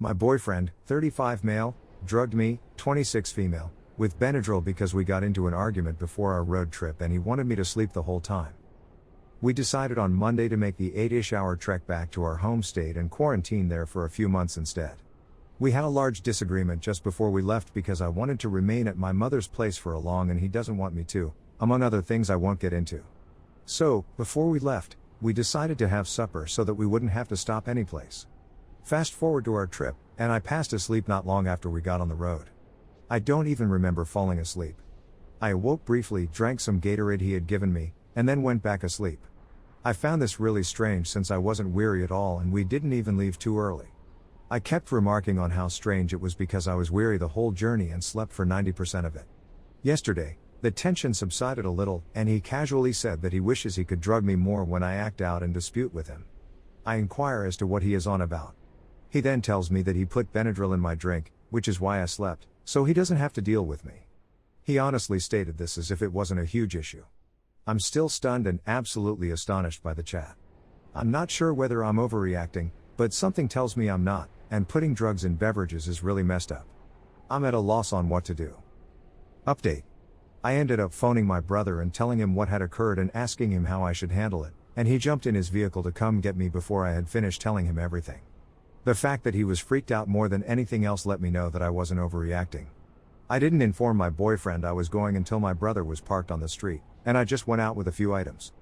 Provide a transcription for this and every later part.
My boyfriend, 35 male, drugged me, 26 female, with Benadryl because we got into an argument before our road trip and he wanted me to sleep the whole time. We decided on Monday to make the 8-ish hour trek back to our home state and quarantine there for a few months instead. We had a large disagreement just before we left because I wanted to remain at my mother's place for a long and he doesn't want me to, among other things I won't get into. So, before we left, we decided to have supper so that we wouldn't have to stop anyplace. Fast forward to our trip, and I passed asleep not long after we got on the road. I don't even remember falling asleep. I awoke briefly, drank some Gatorade he had given me, and then went back asleep. I found this really strange since I wasn't weary at all and we didn't even leave too early. I kept remarking on how strange it was because I was weary the whole journey and slept for 90% of it. Yesterday, the tension subsided a little, and he casually said that he wishes he could drug me more when I act out and dispute with him. I inquire as to what he is on about. He then tells me that he put Benadryl in my drink, which is why I slept, so he doesn't have to deal with me. He honestly stated this as if it wasn't a huge issue. I'm still stunned and absolutely astonished by the chat. I'm not sure whether I'm overreacting, but something tells me I'm not, and putting drugs in beverages is really messed up. I'm at a loss on what to do. Update. I ended up phoning my brother and telling him what had occurred and asking him how I should handle it, and he jumped in his vehicle to come get me before I had finished telling him everything. The fact that he was freaked out more than anything else let me know that I wasn't overreacting. I didn't inform my boyfriend I was going until my brother was parked on the street, and I just went out with a few items.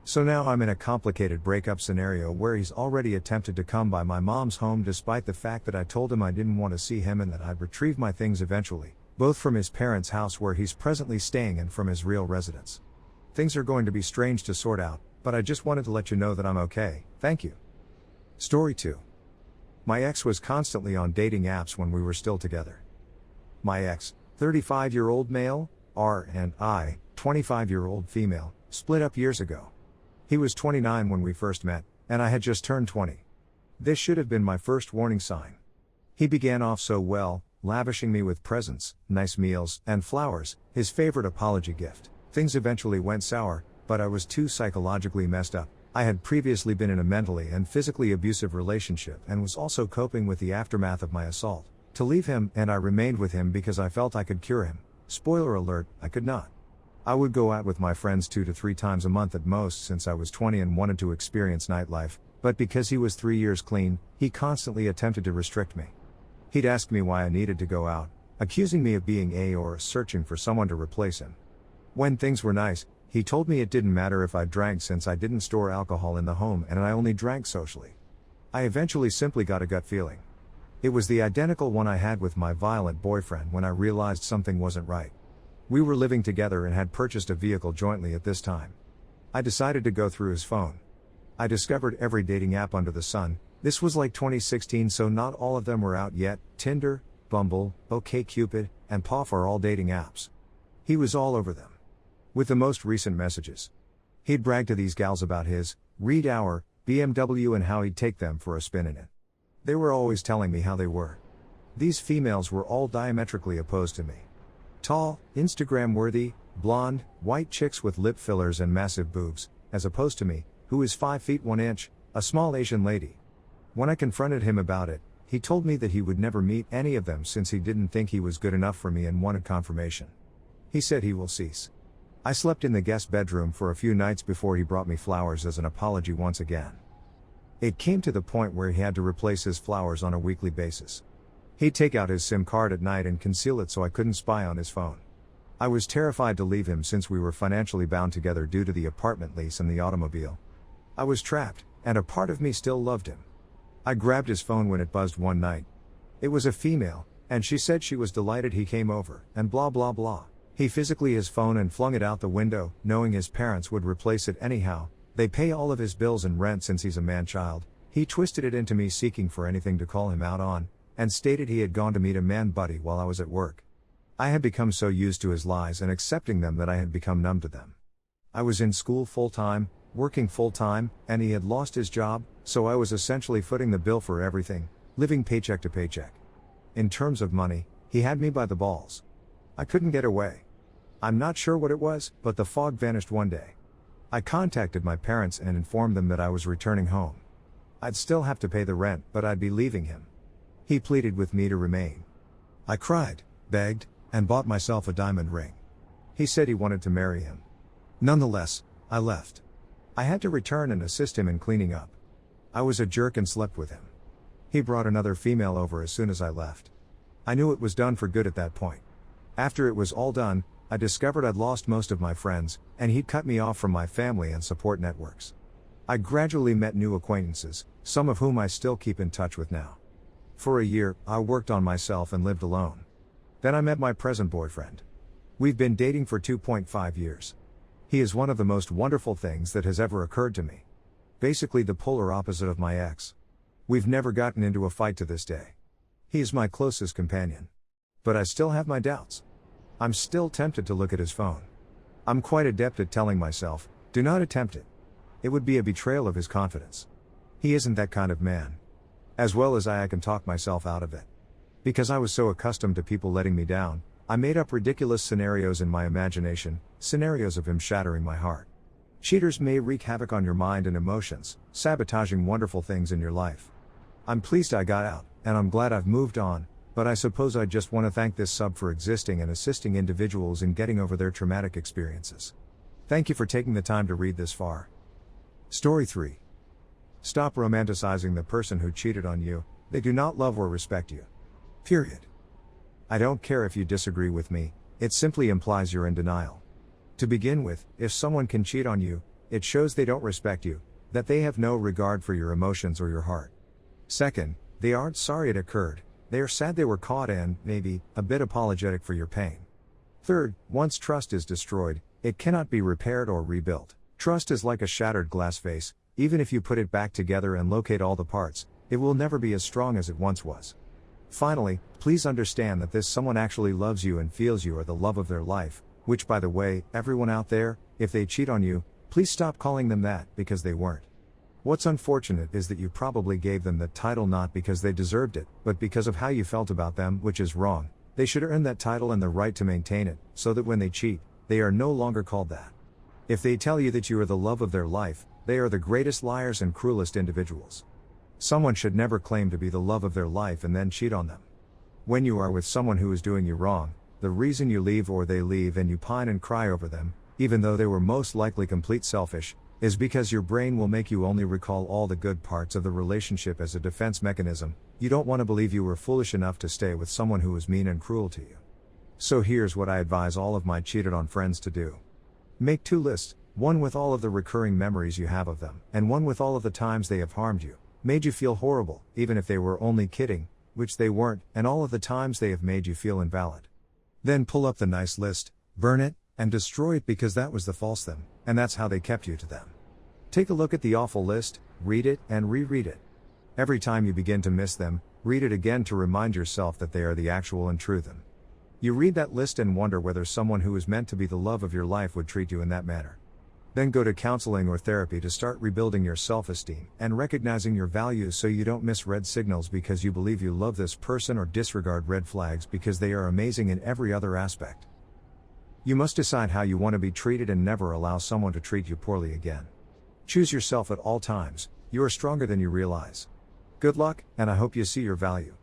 So now I'm in a complicated breakup scenario where he's already attempted to come by my mom's home despite the fact that I told him I didn't want to see him and that I'd retrieve my things eventually, both from his parents' house where he's presently staying and from his real residence. Things are going to be strange to sort out, but I just wanted to let you know that I'm okay, thank you. Story 2. My ex was constantly on dating apps when we were still together. My ex, 35-year-old male, and I, 25-year-old female, split up years ago. He was 29 when we first met, and I had just turned 20. This should have been my first warning sign. He began off so well, lavishing me with presents, nice meals, and flowers, his favorite apology gift. Things eventually went sour, but I was too psychologically messed up. I had previously been in a mentally and physically abusive relationship and was also coping with the aftermath of my assault. To leave him, and I remained with him because I felt I could cure him. Spoiler alert, I could not. I would go out with my friends 2 to 3 times a month at most since I was 20 and wanted to experience nightlife, but because he was 3 years clean, he constantly attempted to restrict me. He'd ask me why I needed to go out, accusing me of being or searching for someone to replace him. When things were nice, he told me it didn't matter if I drank since I didn't store alcohol in the home and I only drank socially. I eventually simply got a gut feeling. It was the identical one I had with my violent boyfriend when I realized something wasn't right. We were living together and had purchased a vehicle jointly at this time. I decided to go through his phone. I discovered every dating app under the sun. This was like 2016, so not all of them were out yet. Tinder, Bumble, OkCupid, and Poff are all dating apps. He was all over them. With the most recent messages. He'd brag to these gals about his Reed Hour BMW and how he'd take them for a spin in it. They were always telling me how they were. These females were all diametrically opposed to me. Tall, Instagram-worthy, blonde, white chicks with lip fillers and massive boobs, as opposed to me, who is 5 feet 1 inch, a small Asian lady. When I confronted him about it, he told me that he would never meet any of them since he didn't think he was good enough for me and wanted confirmation. He said he will cease. I slept in the guest bedroom for a few nights before he brought me flowers as an apology once again. It came to the point where he had to replace his flowers on a weekly basis. He'd take out his SIM card at night and conceal it so I couldn't spy on his phone. I was terrified to leave him since we were financially bound together due to the apartment lease and the automobile. I was trapped, and a part of me still loved him. I grabbed his phone when it buzzed one night. It was a female, and she said she was delighted he came over, and blah blah blah. He physically his phone and flung it out the window, knowing his parents would replace it anyhow. They pay all of his bills and rent since he's a man-child. He twisted it into me seeking for anything to call him out on, and stated he had gone to meet a man buddy while I was at work. I had become so used to his lies and accepting them that I had become numb to them. I was in school full-time, working full-time, and he had lost his job, so I was essentially footing the bill for everything, living paycheck to paycheck. In terms of money, he had me by the balls. I couldn't get away. I'm not sure what it was, but the fog vanished one day. I contacted my parents and informed them that I was returning home. I'd still have to pay the rent, but I'd be leaving him. He pleaded with me to remain. I cried, begged, and bought myself a diamond ring. He said he wanted to marry him. Nonetheless, I left. I had to return and assist him in cleaning up. I was a jerk and slept with him. He brought another female over as soon as I left. I knew it was done for good at that point. After it was all done, I discovered I'd lost most of my friends, and he'd cut me off from my family and support networks. I gradually met new acquaintances, some of whom I still keep in touch with now. For a year, I worked on myself and lived alone. Then I met my present boyfriend. We've been dating for 2.5 years. He is one of the most wonderful things that has ever occurred to me. Basically the polar opposite of my ex. We've never gotten into a fight to this day. He is my closest companion. But I still have my doubts. I'm still tempted to look at his phone. I'm quite adept at telling myself, do not attempt it. It would be a betrayal of his confidence. He isn't that kind of man. As well as I can talk myself out of it. Because I was so accustomed to people letting me down, I made up ridiculous scenarios in my imagination, scenarios of him shattering my heart. Cheaters may wreak havoc on your mind and emotions, sabotaging wonderful things in your life. I'm pleased I got out, and I'm glad I've moved on, but I suppose I just want to thank this sub for existing and assisting individuals in getting over their traumatic experiences. Thank you for taking the time to read this far. Story 3. Stop romanticizing the person who cheated on you. They do not love or respect you. Period. I don't care if you disagree with me, it simply implies you're in denial. To begin with, if someone can cheat on you, it shows they don't respect you, that they have no regard for your emotions or your heart. Second, they aren't sorry it occurred, they are sad they were caught and, maybe, a bit apologetic for your pain. Third, once trust is destroyed, it cannot be repaired or rebuilt. Trust is like a shattered glass vase, even if you put it back together and locate all the parts, it will never be as strong as it once was. Finally, please understand that this someone actually loves you and feels you are the love of their life, which by the way, everyone out there, if they cheat on you, please stop calling them that, because they weren't. What's unfortunate is that you probably gave them that title not because they deserved it, but because of how you felt about them, which is wrong. They should earn that title and the right to maintain it, so that when they cheat, they are no longer called that. If they tell you that you are the love of their life, they are the greatest liars and cruelest individuals. Someone should never claim to be the love of their life and then cheat on them. When you are with someone who is doing you wrong, the reason you leave or they leave and you pine and cry over them, even though they were most likely complete selfish, is because your brain will make you only recall all the good parts of the relationship as a defense mechanism. You don't want to believe you were foolish enough to stay with someone who was mean and cruel to you. So here's what I advise all of my cheated on friends to do. Make 2 lists, one with all of the recurring memories you have of them, and one with all of the times they have harmed you, made you feel horrible, even if they were only kidding, which they weren't, and all of the times they have made you feel invalid. Then pull up the nice list, burn it, and destroy it because that was the false them, and that's how they kept you to them. Take a look at the awful list, read it, and reread it. Every time you begin to miss them, read it again to remind yourself that they are the actual and true them. You read that list and wonder whether someone who is meant to be the love of your life would treat you in that manner. Then go to counseling or therapy to start rebuilding your self-esteem and recognizing your values so you don't miss red signals because you believe you love this person or disregard red flags because they are amazing in every other aspect. You must decide how you want to be treated and never allow someone to treat you poorly again. Choose yourself at all times. You are stronger than you realize. Good luck, and I hope you see your value.